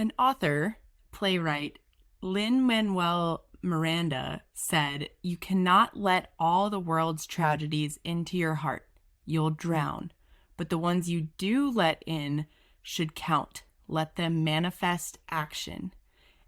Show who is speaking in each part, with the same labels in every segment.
Speaker 1: An author, playwright, Lin-Manuel Miranda said, "You cannot let all the world's tragedies into your heart. You'll drown. But the ones you do let in should count. Let them manifest action."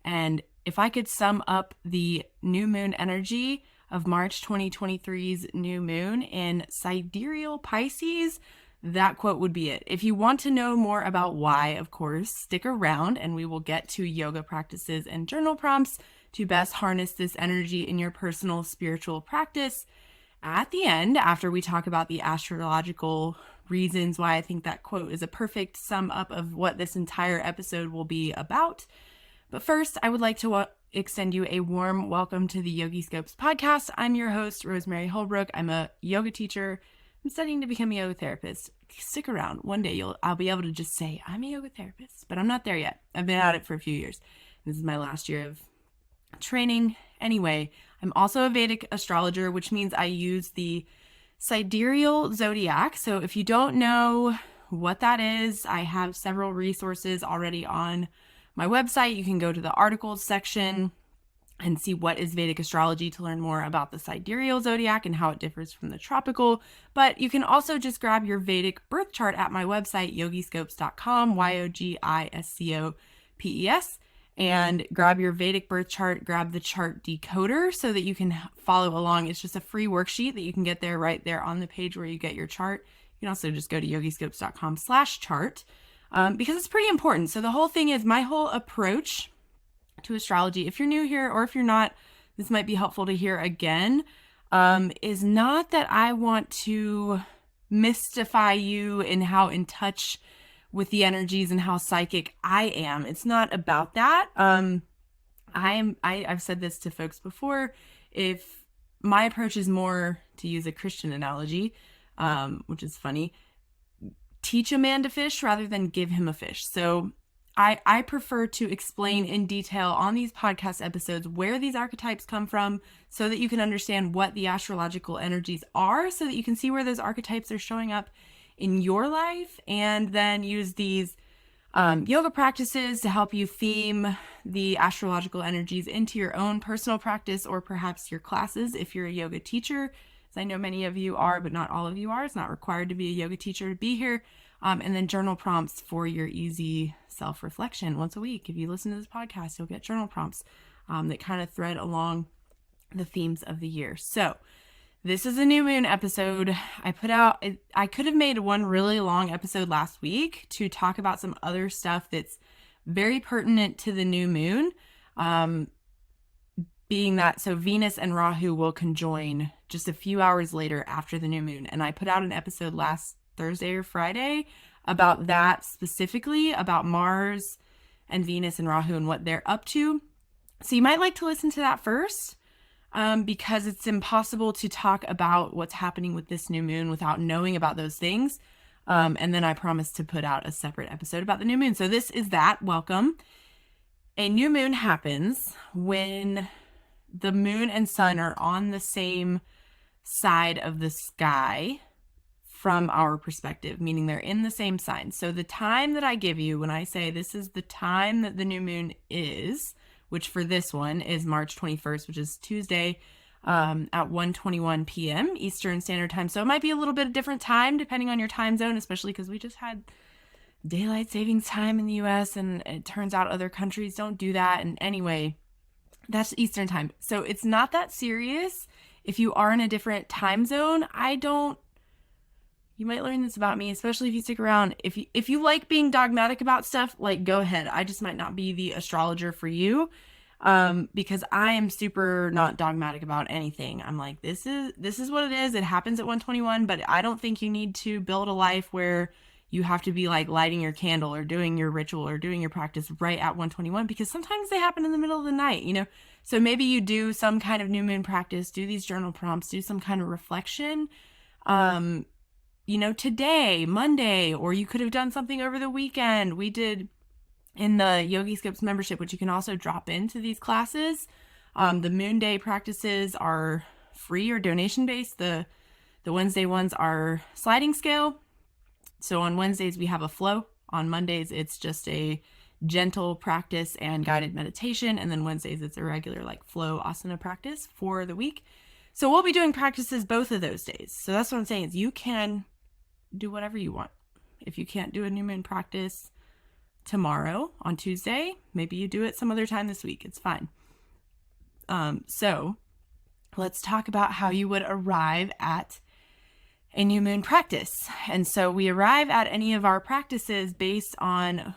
Speaker 1: And if I could sum up the new moon energy of March 2023's new moon in sidereal Pisces, that quote would be it. If you want to know more about why, of course, stick around and we will get to yoga practices and journal prompts to best harness this energy in your personal spiritual practice at the end, after we talk about the astrological reasons why I think that quote is a perfect sum up of what this entire episode will be about. But first, I would like to extend you a warm welcome to the Yogi Scopes podcast. I'm your host, Rosemary Holbrook. I'm a yoga teacher. I'm studying to become a yoga therapist. Stick around. One day I'll be able to just say, I'm a yoga therapist, but I'm not there yet. I've been at it for a few years. This is my last year of training. Anyway, I'm also a Vedic astrologer, which means I use the sidereal zodiac. So if you don't know what that is, I have several resources already on my website. You can go to the articles section and see what is Vedic astrology to learn more about the sidereal zodiac and how it differs from the tropical. But you can also just grab your Vedic birth chart at my website, yogiscopes.com, YOGISCOPES, and grab your Vedic birth chart, grab the chart decoder so that you can follow along. It's just a free worksheet that you can get there right there on the page where you get your chart. You can also just go to yogiscopes.com/chart because it's pretty important. So the whole thing is my whole approach to astrology, if you're new here or if you're not, this might be helpful to hear again, is not that I want to mystify you in how in touch with the energies and how psychic I am. It's not about that. I've said this to folks before. If my approach is more, to use a Christian analogy, which is funny, teach a man to fish rather than give him a fish. So I prefer to explain in detail on these podcast episodes where these archetypes come from so that you can understand what the astrological energies are, so that you can see where those archetypes are showing up in your life, and then use these yoga practices to help you theme the astrological energies into your own personal practice or perhaps your classes if you're a yoga teacher. As I know many of you are, but not all of you are. It's not required to be a yoga teacher to be here. And then journal prompts for your easy self-reflection once a week. If you listen to this podcast, you'll get journal prompts that kind of thread along the themes of the year. So this is a new moon episode. I could have made one really long episode last week to talk about some other stuff that's very pertinent to the new moon. Being that, so Venus and Rahu will conjoin just a few hours later after the new moon. And I put out an episode last Thursday or Friday about that, specifically about Mars and Venus and Rahu and what they're up to. So you might like to listen to that first, because it's impossible to talk about what's happening with this new moon without knowing about those things. And then I promise to put out a separate episode about the new moon. So this is that. Welcome. A new moon happens when the moon and sun are on the same side of the sky from our perspective, meaning they're in the same sign. So the time that I give you when I say this is the time that the new moon is, which for this one is March 21st, which is Tuesday, at 1:21 p.m. Eastern Standard Time. So it might be a little bit of different time depending on your time zone, especially because we just had daylight savings time in the US, and it turns out other countries don't do that. And anyway, that's Eastern Time. So it's not that serious. If you are in a different time zone, you might learn this about me, especially if you stick around. If you like being dogmatic about stuff, like, go ahead. I just might not be the astrologer for you, because I am super not dogmatic about anything. I'm like, this is what it is. It happens at 1:21, but I don't think you need to build a life where you have to be like lighting your candle or doing your ritual or doing your practice right at 1:21, because sometimes they happen in the middle of the night, So maybe you do some kind of new moon practice, do these journal prompts, do some kind of reflection, today, Monday, or you could have done something over the weekend. We did in the Yogi Scopes membership, which you can also drop into these classes. The moon day practices are free or donation based. The Wednesday ones are sliding scale. So on Wednesdays we have a flow. On Mondays it's just a gentle practice and guided meditation. And then Wednesdays, it's a regular like flow asana practice for the week. So we'll be doing practices both of those days. So that's what I'm saying is you can do whatever you want. If you can't do a new moon practice tomorrow on Tuesday, maybe you do it some other time this week. It's fine. So let's talk about how you would arrive at a new moon practice. And so we arrive at any of our practices based on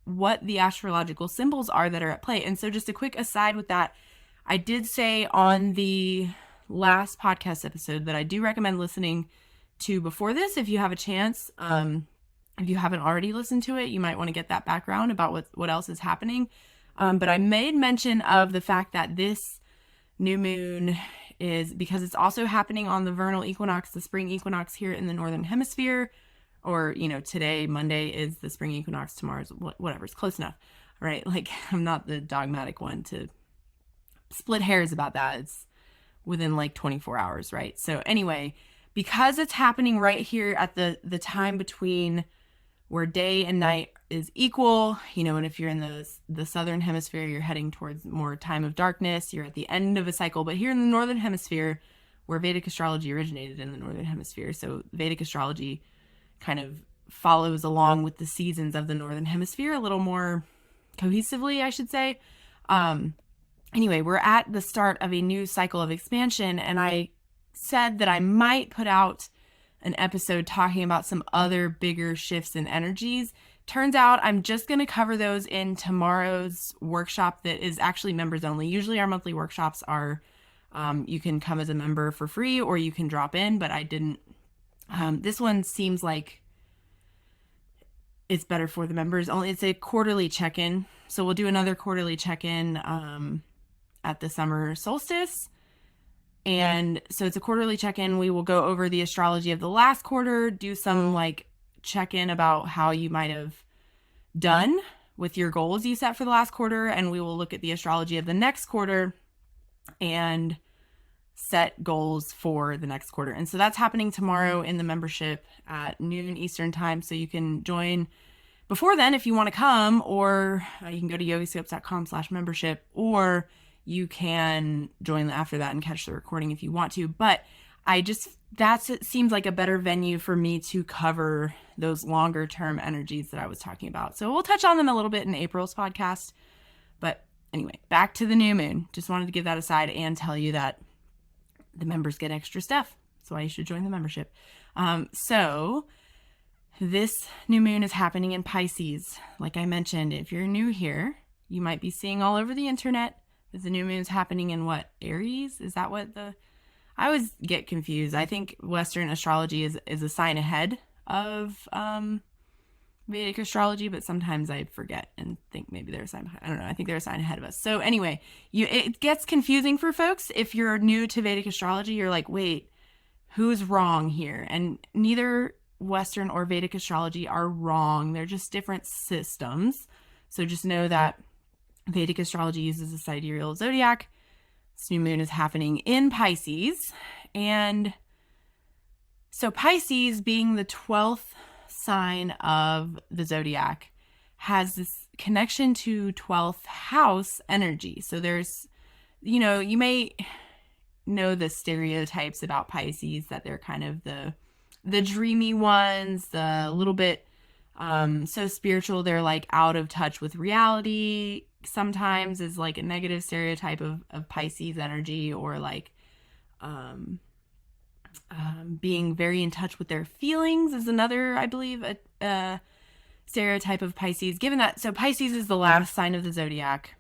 Speaker 1: what the astrological symbols are that are at play. And so just a quick aside with that, I did say on the last podcast episode that I do recommend listening to before this if you have a chance. If you haven't already listened to it, you might want to get that background about what else is happening. But I made mention of the fact that this new moon is, because it's also happening on the vernal equinox, the spring equinox here in the northern hemisphere, or, today, Monday, is the spring equinox, tomorrow's whatever, it's close enough, right? Like, I'm not the dogmatic one to split hairs about that. It's within like 24 hours, right? So anyway, because it's happening right here at the time between where day and night is equal, and if you're in the southern hemisphere, you're heading towards more time of darkness, you're at the end of a cycle. But here in the northern hemisphere, where Vedic astrology originated in the northern hemisphere, so Vedic astrology kind of follows along with the seasons of the northern hemisphere a little more cohesively, I should say. Anyway, we're at the start of a new cycle of expansion, and I said that I might put out an episode talking about some other bigger shifts in energies. Turns out I'm just going to cover those in tomorrow's workshop that is actually members only. Usually our monthly workshops are, you can come as a member for free or you can drop in, but I didn't. This one seems like it's better for the members only. It's a quarterly check-in. So we'll do another quarterly check-in at the summer solstice. And so it's a quarterly check-in. We will go over the astrology of the last quarter, do some like check-in about how you might have done with your goals you set for the last quarter. And we will look at the astrology of the next quarter and set goals for the next quarter. And so that's happening tomorrow in the membership at noon Eastern time. So you can join before then if you want to come, or you can go to yogiscopes.com/membership, or you can join after that and catch the recording if you want to. But it seems like a better venue for me to cover those longer term energies that I was talking about. So we'll touch on them a little bit in April's podcast. But anyway, back to the new moon. Just wanted to give that aside and tell you that the members get extra stuff. That's why you should join the membership. So this new moon is happening in Pisces. Like I mentioned, if you're new here, you might be seeing all over the internet that the new moon is happening in what? Aries? Is that what I always get confused. I think Western astrology is a sign ahead of Vedic astrology, but sometimes I forget and think maybe they're a sign behind. I don't know. I think they're a sign ahead of us. So anyway, it gets confusing for folks. If you're new to Vedic astrology, you're like, wait, who's wrong here? And neither Western or Vedic astrology are wrong. They're just different systems. So just know that Vedic astrology uses a sidereal zodiac. This new moon is happening in Pisces. And so Pisces, being the 12th sign of the zodiac, has this connection to 12th house energy. So there's, you may know the stereotypes about Pisces, that they're kind of the dreamy ones, the little bit so spiritual, they're like out of touch with reality. Sometimes is like a negative stereotype of Pisces energy, or like being very in touch with their feelings is another, I believe, a stereotype of Pisces. Given that, so Pisces is the last sign of the zodiac.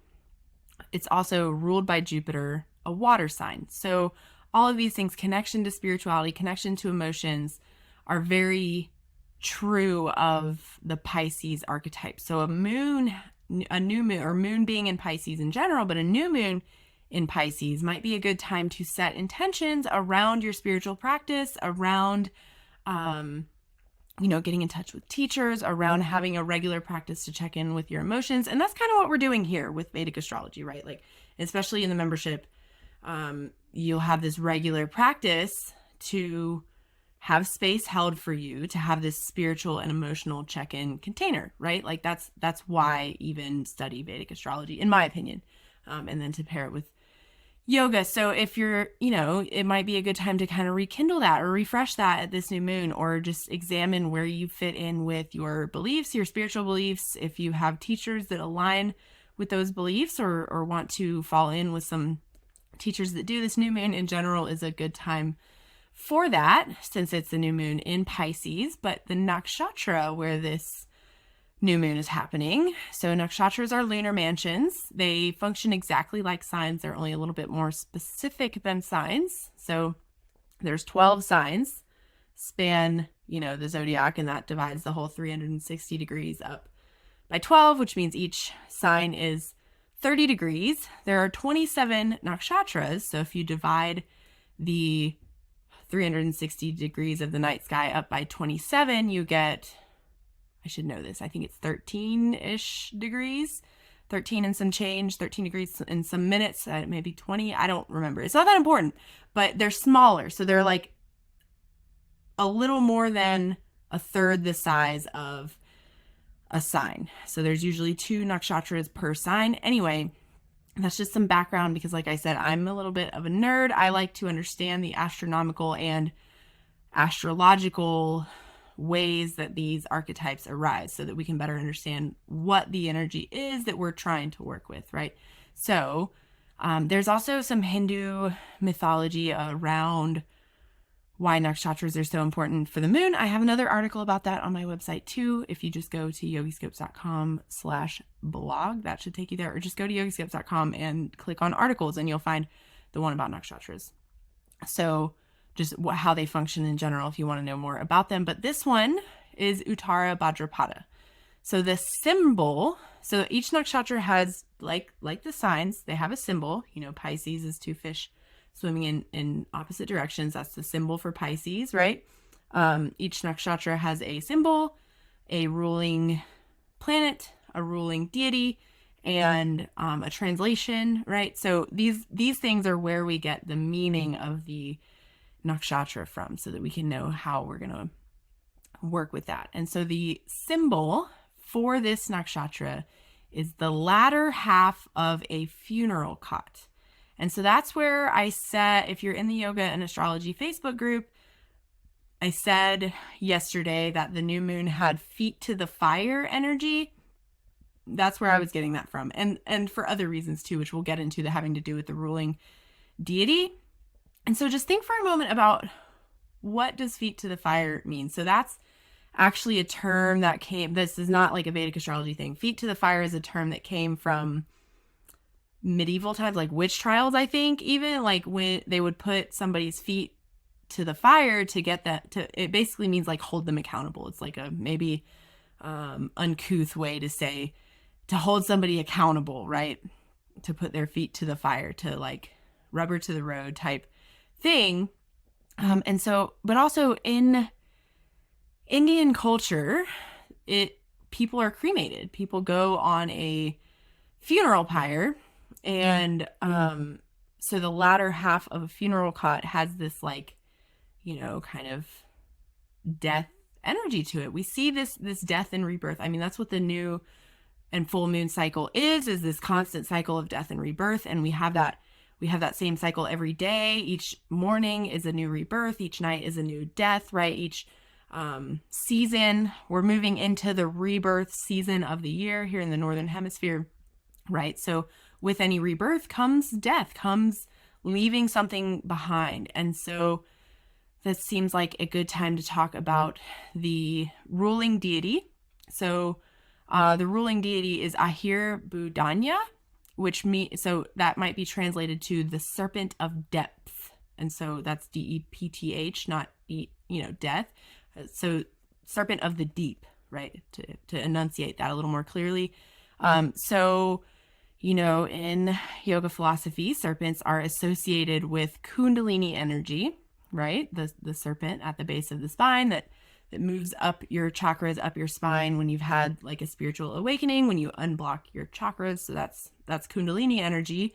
Speaker 1: It's also ruled by Jupiter, a water sign. So all of these things, connection to spirituality, connection to emotions, are very true of the Pisces archetype. So a new moon, or moon being in Pisces in general, but a new moon in Pisces might be a good time to set intentions around your spiritual practice, around, getting in touch with teachers, around having a regular practice to check in with your emotions. And that's kind of what we're doing here with Vedic astrology, right? Like, especially in the membership, you'll have this regular practice to have space held for you to have this spiritual and emotional check-in container, right? Like that's why even study Vedic astrology, in my opinion, and then to pair it with yoga. So if you're, it might be a good time to kind of rekindle that or refresh that at this new moon, or just examine where you fit in with your beliefs, your spiritual beliefs. If you have teachers that align with those beliefs, or want to fall in with some teachers that do, this new moon in general is a good time for that, since it's the new moon in Pisces. But the nakshatra where this new moon is happening, so nakshatras are lunar mansions. They function exactly like signs. They're only a little bit more specific than signs. So there's 12 signs span, the zodiac, and that divides the whole 360 degrees up by 12, which means each sign is 30 degrees. There are 27 nakshatras. So if you divide the 360 degrees of the night sky up by 27, you get, I should know this, I think it's 13-ish degrees, 13 and some change, 13 degrees in some minutes, maybe 20, I don't remember. It's not that important, but they're smaller. So they're like a little more than a third the size of a sign. So there's usually 2 nakshatras per sign. Anyway, that's just some background because, like I said, I'm a little bit of a nerd. I like to understand the astronomical and astrological ways that these archetypes arise so that we can better understand what the energy is that we're trying to work with, right? So there's also some Hindu mythology around why nakshatras are so important for the moon. I have another article about that on my website too. If you just go to yogiscopes.com/blog, that should take you there, or just go to yogiscopes.com and click on articles and you'll find the one about nakshatras. So just how they function in general if you want to know more about them. But this one is Uttara Bhadrapada. So the symbol, so each nakshatra has, like the signs, they have a symbol. Pisces is 2 fish swimming in opposite directions. That's the symbol for Pisces, right? Each nakshatra has a symbol, a ruling planet, a ruling deity, and a translation, right? So these things are where we get the meaning of the nakshatra from, so that we can know how we're going to work with that. And so the symbol for this nakshatra is the latter half of a funeral cot. And so that's where I said, if you're in the Yoga and Astrology Facebook group, I said yesterday that the new moon had feet to the fire energy. That's where I was getting that from. And for other reasons too, which we'll get into, that having to do with the ruling deity. And so just think for a moment about, what does feet to the fire mean? So that's actually a term that this is not like a Vedic astrology thing. Feet to the fire is a term that came from medieval times, like witch trials, I think, even like when they would put somebody's feet to the fire to get that it basically means like hold them accountable. It's like a maybe uncouth way to say, to hold somebody accountable, right? To put their feet to the fire, to like rubber to the road type thing. And so, but also in Indian culture, people are cremated. People go on a funeral pyre. And so the latter half of a funeral cot has this like, kind of death energy to it. We see this death and rebirth. I mean, that's what the new and full moon cycle is this constant cycle of death and rebirth. And we have that same cycle every day. Each morning is a new rebirth. Each night is a new death, right? Each season, we're moving into the rebirth season of the year here in the Northern Hemisphere, right? So with any rebirth comes death, comes leaving something behind. And so this seems like a good time to talk about the ruling deity. So the ruling deity is Ahir Budanya, so that might be translated to the serpent of depth. And so that's Depth, not death. So serpent of the deep, right? To enunciate that a little more clearly. In yoga philosophy, serpents are associated with Kundalini energy, right? The serpent at the base of the spine that moves up your chakras, up your spine when you've had like a spiritual awakening, when you unblock your chakras. So that's Kundalini energy,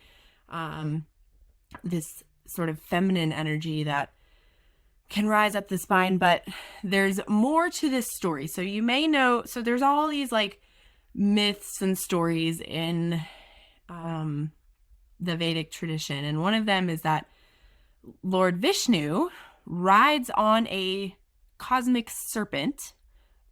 Speaker 1: this sort of feminine energy that can rise up the spine, but there's more to this story. So you may know, so there's all these like myths and stories in the Vedic tradition. And one of them is that Lord Vishnu rides on a cosmic serpent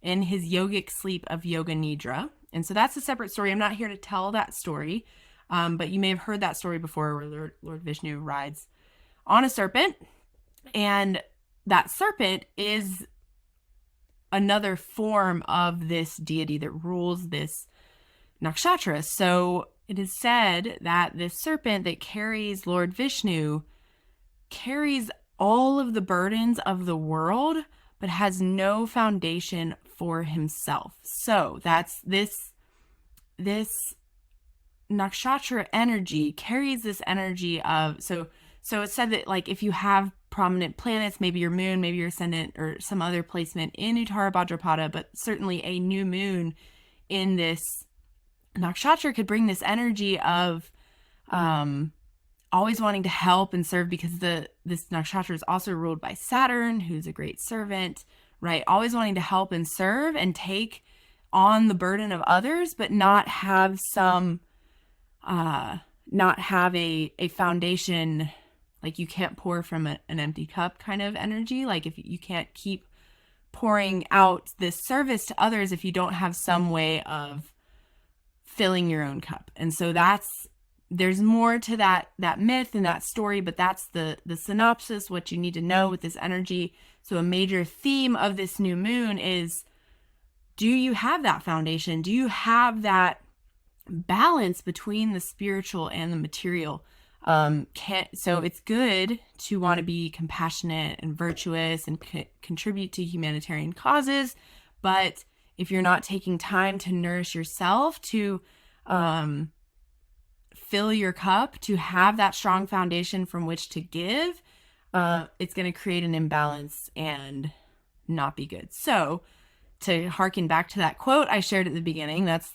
Speaker 1: in his yogic sleep of Yoga Nidra. And so that's a separate story. I'm not here to tell that story, but you may have heard that story before where Lord Vishnu rides on a serpent. And that serpent is another form of this deity that rules this nakshatra. So it is said that this serpent that carries Lord Vishnu carries all of the burdens of the world, but has no foundation for himself. So that's this nakshatra energy carries this energy of, so it's said that like if you have prominent planets, maybe your moon, maybe your ascendant, or some other placement in Uttara Bhadrapada, but certainly a new moon in this nakshatra could bring this energy of always wanting to help and serve, because this nakshatra is also ruled by Saturn, who's a great servant, right? Always wanting to help and serve and take on the burden of others, but not have a foundation. Like you can't pour from an empty cup kind of energy. Like if you can't keep pouring out this service to others if you don't have some way of filling your own cup. And so there's more to that myth and that story, but that's the synopsis, what you need to know with this energy. So a major theme of this new moon is, do you have that foundation? Do you have that balance between the spiritual and the material? So it's good to want to be compassionate and virtuous and contribute to humanitarian causes, but if you're not taking time to nourish yourself, to fill your cup, to have that strong foundation from which to give, it's going to create an imbalance and not be good. So to harken back to that quote I shared at the beginning, that's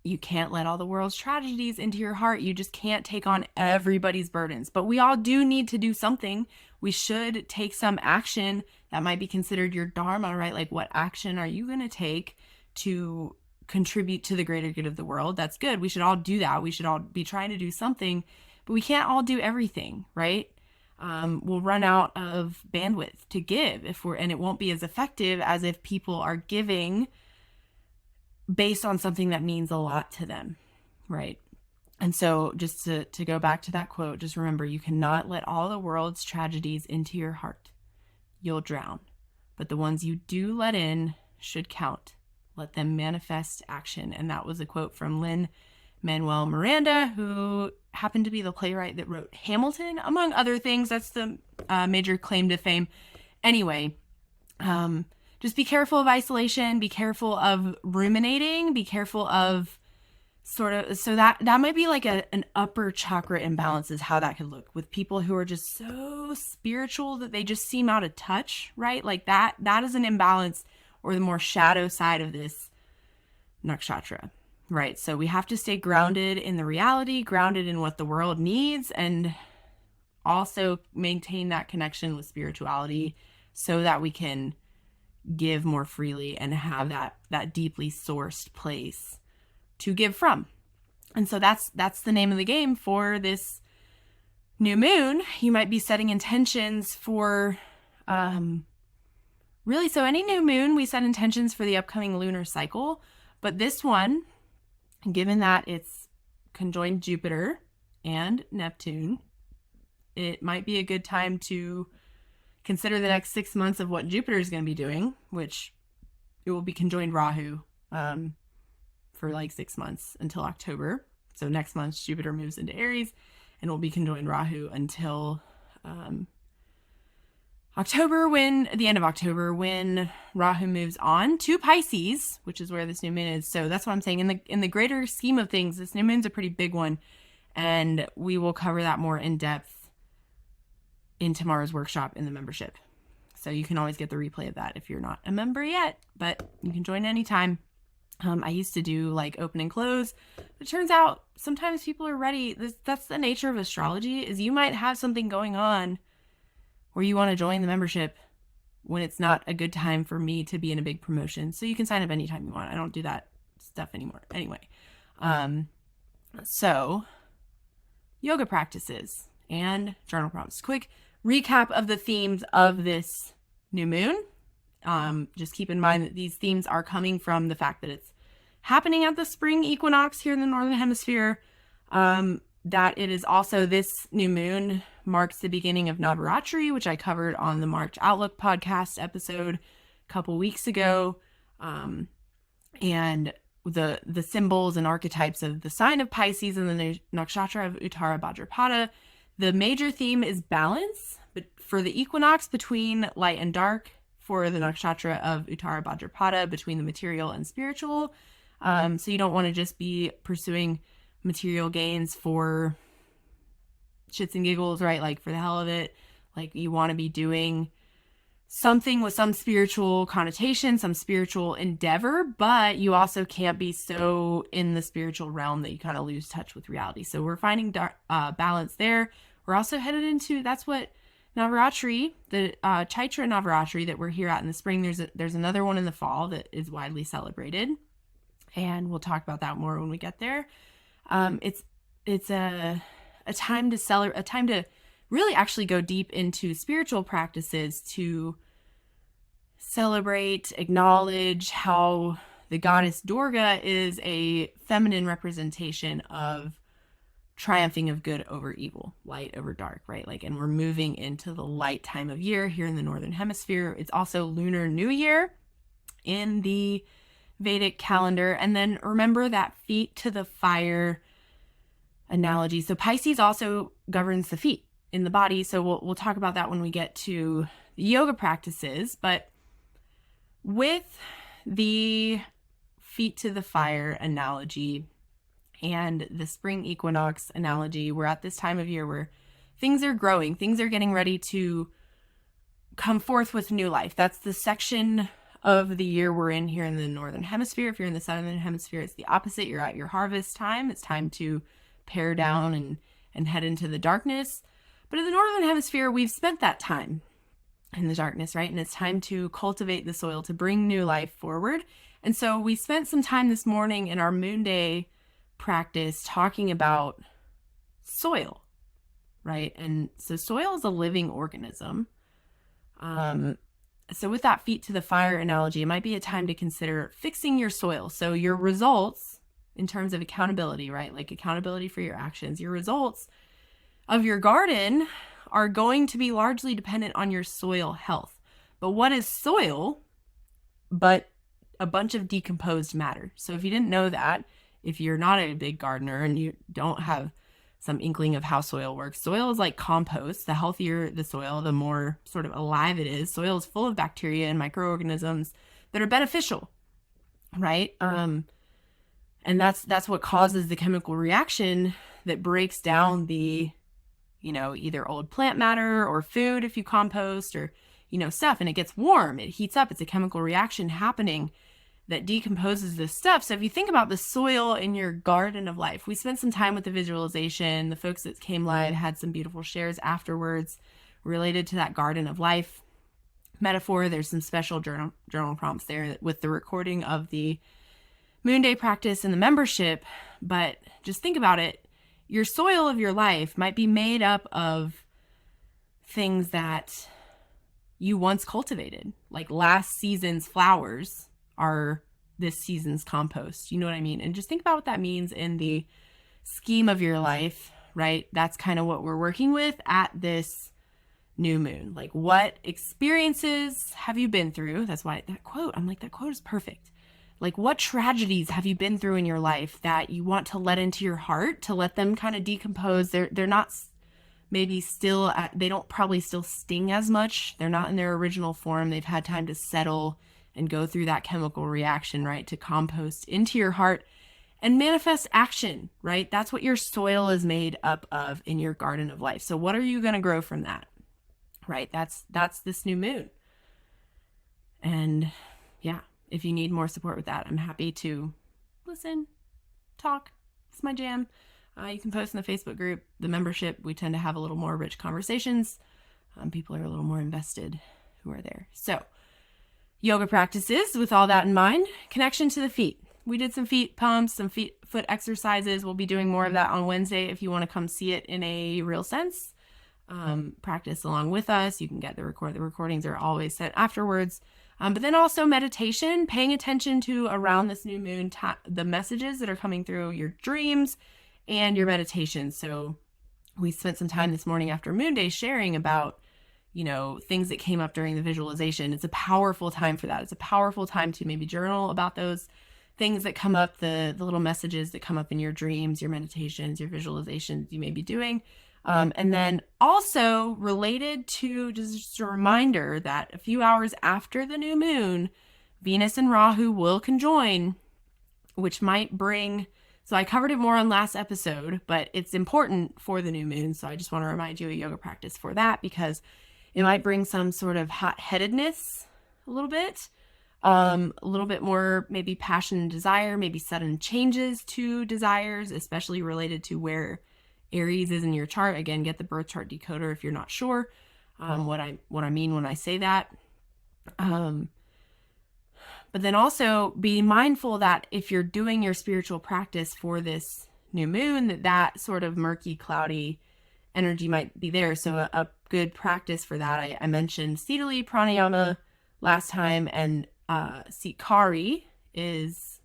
Speaker 1: you can't let all the world's tragedies into your heart. You just can't take on everybody's burdens. But we all do need to do something. We should take some action that might be considered your dharma, right? Like, what action are you going to take to contribute to the greater good of the world? That's good. We should all do that. We should all be trying to do something, but we can't all do everything, right? We'll run out of bandwidth to give and it won't be as effective as if people are giving based on something that means a lot to them, right? And so just to go back to that quote, just remember, you cannot let all the world's tragedies into your heart. You'll drown. But the ones you do let in should count. Let them manifest action. And that was a quote from Lin-Manuel Miranda, who happened to be the playwright that wrote Hamilton, among other things. That's the major claim to fame. Anyway, just be careful of isolation, be careful of ruminating, be careful of so that might be like an upper chakra imbalance is how that could look with people who are just so spiritual that they just seem out of touch, right? Like that is an imbalance, or the more shadow side of this nakshatra, right? So we have to stay grounded in the reality, grounded in what the world needs, and also maintain that connection with spirituality so that we can give more freely and have that deeply sourced place to give from. And so that's the name of the game for this new moon. You might be setting intentions for really, so any new moon, we set intentions for the upcoming lunar cycle, but this one, given that it's conjoined Jupiter and Neptune, it might be a good time to consider the next 6 months of what Jupiter is going to be doing, which it will be conjoined Rahu for like 6 months until October. So next month, Jupiter moves into Aries and will be conjoined Rahu until the end of October, when Rahu moves on to Pisces, which is where this new moon is. So that's what I'm saying. In the greater scheme of things, this new moon's a pretty big one, and we will cover that more in depth in tomorrow's workshop in the membership. So you can always get the replay of that if you're not a member yet, but you can join anytime. I used to do like open and close. It turns out sometimes people are ready. That's the nature of astrology, is you might have something going on or you want to join the membership when it's not a good time for me to be in a big promotion. So you can sign up anytime you want. I don't do that stuff anymore. Anyway, so yoga practices and journal prompts. Quick recap of the themes of this new moon. Just keep in mind that these themes are coming from the fact that it's happening at the spring equinox here in the Northern Hemisphere. That it is also, this new moon marks the beginning of Navaratri, which I covered on the March Outlook podcast episode a couple weeks ago. And the symbols and archetypes of the sign of Pisces and the nakshatra of Uttara Bhadrapada. The major theme is balance, but for the equinox between light and dark, for the nakshatra of Uttara Bhadrapada, between the material and spiritual. So you don't want to just be pursuing material gains for shits and giggles, right? Like for the hell of it. Like you want to be doing something with some spiritual connotation, some spiritual endeavor, but you also can't be so in the spiritual realm that you kind of lose touch with reality. So we're finding balance there. We're also headed into, that's what Navaratri, the Chaitra Navaratri that we're here at in the spring. There's another one in the fall that is widely celebrated, and we'll talk about that more when we get there. It's a time to celebrate, a time to really actually go deep into spiritual practices, to celebrate, acknowledge how the goddess Durga is a feminine representation of triumphing of good over evil, light over dark, right? Like, and we're moving into the light time of year here in the Northern Hemisphere. It's also Lunar New Year in the Vedic calendar. And then remember that feet to the fire analogy. So Pisces also governs the feet in the body. So we'll talk about that when we get to the yoga practices. But with the feet to the fire analogy and the spring equinox analogy, we're at this time of year where things are growing, things are getting ready to come forth with new life. That's the section of the year we're in here in the Northern Hemisphere. If you're in the Southern Hemisphere, it's the opposite. You're at your harvest time. It's time to pare down and head into the darkness. But in the Northern Hemisphere, we've spent that time in the darkness, right? And it's time to cultivate the soil, to bring new life forward. And so we spent some time this morning in our Moon Day practice talking about soil, right? And so soil is a living organism. So with that feet to the fire analogy, it might be a time to consider fixing your soil. So your results in terms of accountability, right? Like accountability for your actions, your results of your garden are going to be largely dependent on your soil health. But what is soil but a bunch of decomposed matter? So if you didn't know that, if you're not a big gardener and you don't have some inkling of how soil works, soil is like compost. The healthier the soil, the more sort of alive it is. Soil is full of bacteria and microorganisms that are beneficial, right? And that's what causes the chemical reaction that breaks down the, either old plant matter or food if you compost or, stuff, and it gets warm, it heats up. It's a chemical reaction happening that decomposes this stuff. So if you think about the soil in your garden of life, we spent some time with the visualization. The folks that came live had some beautiful shares afterwards related to that garden of life metaphor. There's some special journal prompts there with the recording of the Moon Day practice and the membership. But just think about it. Your soil of your life might be made up of things that you once cultivated, like last season's flowers are this season's compost. You know what I mean? And just think about what that means in the scheme of your life, right? That's kind of what we're working with at this new moon. Like, what experiences have you been through? That's why that quote is perfect. Like, what tragedies have you been through in your life that you want to let into your heart, to let them kind of decompose? They're not maybe still, they don't probably still sting as much. They're not in their original form. They've had time to settle and go through that chemical reaction, right? To compost into your heart and manifest action, right? That's what your soil is made up of in your garden of life. So what are you going to grow from that, right? That's this new moon. And yeah, if you need more support with that, I'm happy to listen, talk. It's my jam. You can post in the Facebook group, the membership. We tend to have a little more rich conversations People are a little more invested who are there. So yoga practices with all that in mind. Connection to the feet. We did some feet pumps, some foot exercises. We'll be doing more of that on Wednesday if you want to come see it in a real sense. Practice along with us. You can get the recordings are always sent afterwards. But then also meditation, paying attention to around this new moon, the messages that are coming through your dreams and your meditation. So we spent some time this morning after Moon Day sharing about, things that came up during the visualization. It's a powerful time for that. It's a powerful time to maybe journal about those things that come up, the little messages that come up in your dreams, your meditations, your visualizations you may be doing. And then also related to just a reminder that a few hours after the new moon, Venus and Rahu will conjoin, which might bring, so I covered it more on last episode, but it's important for the new moon. So I just want to remind you a yoga practice for that, because it might bring some sort of hot-headedness a little bit more maybe passion and desire, maybe sudden changes to desires, especially related to where Aries is in your chart. Again, get the birth chart decoder if you're not sure what I mean when I say that. But then also be mindful that if you're doing your spiritual practice for this new moon, that sort of murky, cloudy energy might be there. So a good practice for that, I mentioned sidereal pranayama last time, and Sikari is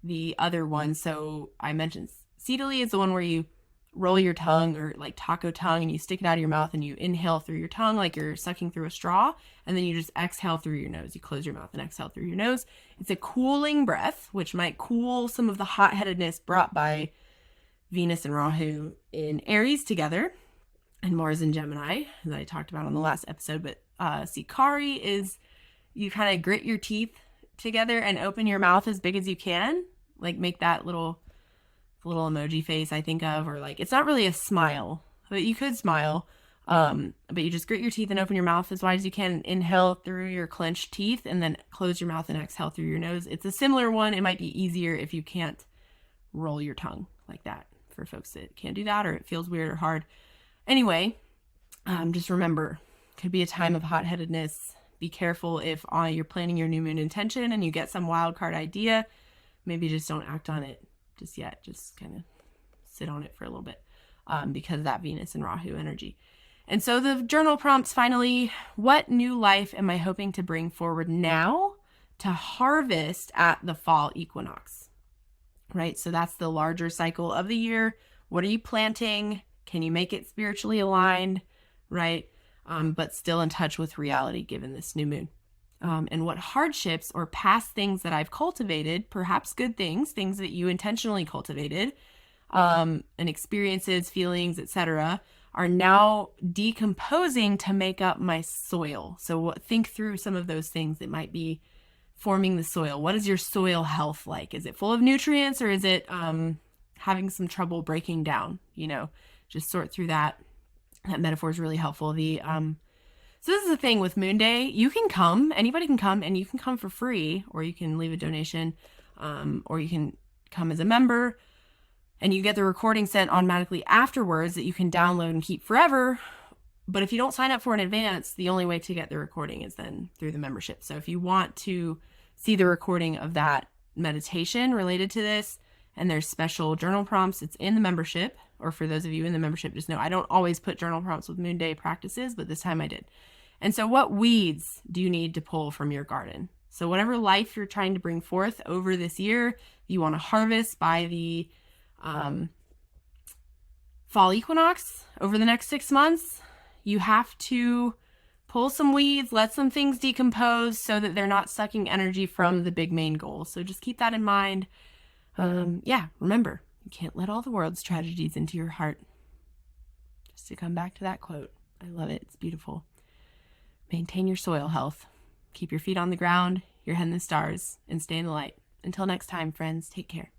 Speaker 1: the other one. So I mentioned sidereal is the one where you roll your tongue, or like taco tongue, and you stick it out of your mouth and you inhale through your tongue like you're sucking through a straw, and then you just exhale through your nose. You close your mouth and exhale through your nose. It's a cooling breath, which might cool some of the hot-headedness brought by Venus and Rahu in Aries together, and Mars in Gemini, that I talked about on the last episode. But Sikari is you kind of grit your teeth together and open your mouth as big as you can, like make that little emoji face I think of, or like, it's not really a smile, but you could smile. But you just grit your teeth and open your mouth as wide as you can. Inhale through your clenched teeth, and then close your mouth and exhale through your nose. It's a similar one. It might be easier if you can't roll your tongue like that, for folks that can't do that, or it feels weird or hard. Anyway, just remember, could be a time of hot-headedness. Be careful if you're planning your new moon intention and you get some wild card idea. Maybe just don't act on it just yet. Just kind of sit on it for a little bit, because of that Venus and Rahu energy. And so the journal prompts, finally, what new life am I hoping to bring forward now to harvest at the fall equinox? Right? So that's the larger cycle of the year. What are you planting? Can you make it spiritually aligned? Right? But still in touch with reality given this new moon. And what hardships or past things that I've cultivated, perhaps good things that you intentionally cultivated, and experiences, feelings, etc., are now decomposing to make up my soil. So think through some of those things that might be forming the soil. What is your soil health like? Is it full of nutrients, or is it having some trouble breaking down? Just sort through that. That metaphor is really helpful. So this is the thing with Moon Day. You can come, anybody can come, and you can come for free, or you can leave a donation, or you can come as a member, and you get the recording sent automatically afterwards that you can download and keep forever. But if you don't sign up for in advance, the only way to get the recording is then through the membership. So if you want to see the recording of that meditation related to this, and there's special journal prompts, it's in the membership. Or for those of you in the membership, just know I don't always put journal prompts with Moon Day practices, but this time I did. And so what weeds do you need to pull from your garden? So whatever life you're trying to bring forth over this year, you want to harvest by the fall equinox over the next 6 months, you have to pull some weeds, let some things decompose so that they're not sucking energy from the big main goal. So just keep that in mind. Remember, you can't let all the world's tragedies into your heart. Just to come back to that quote. I love it. It's beautiful. Maintain your soil health. Keep your feet on the ground, your head in the stars, and stay in the light. Until next time, friends, take care.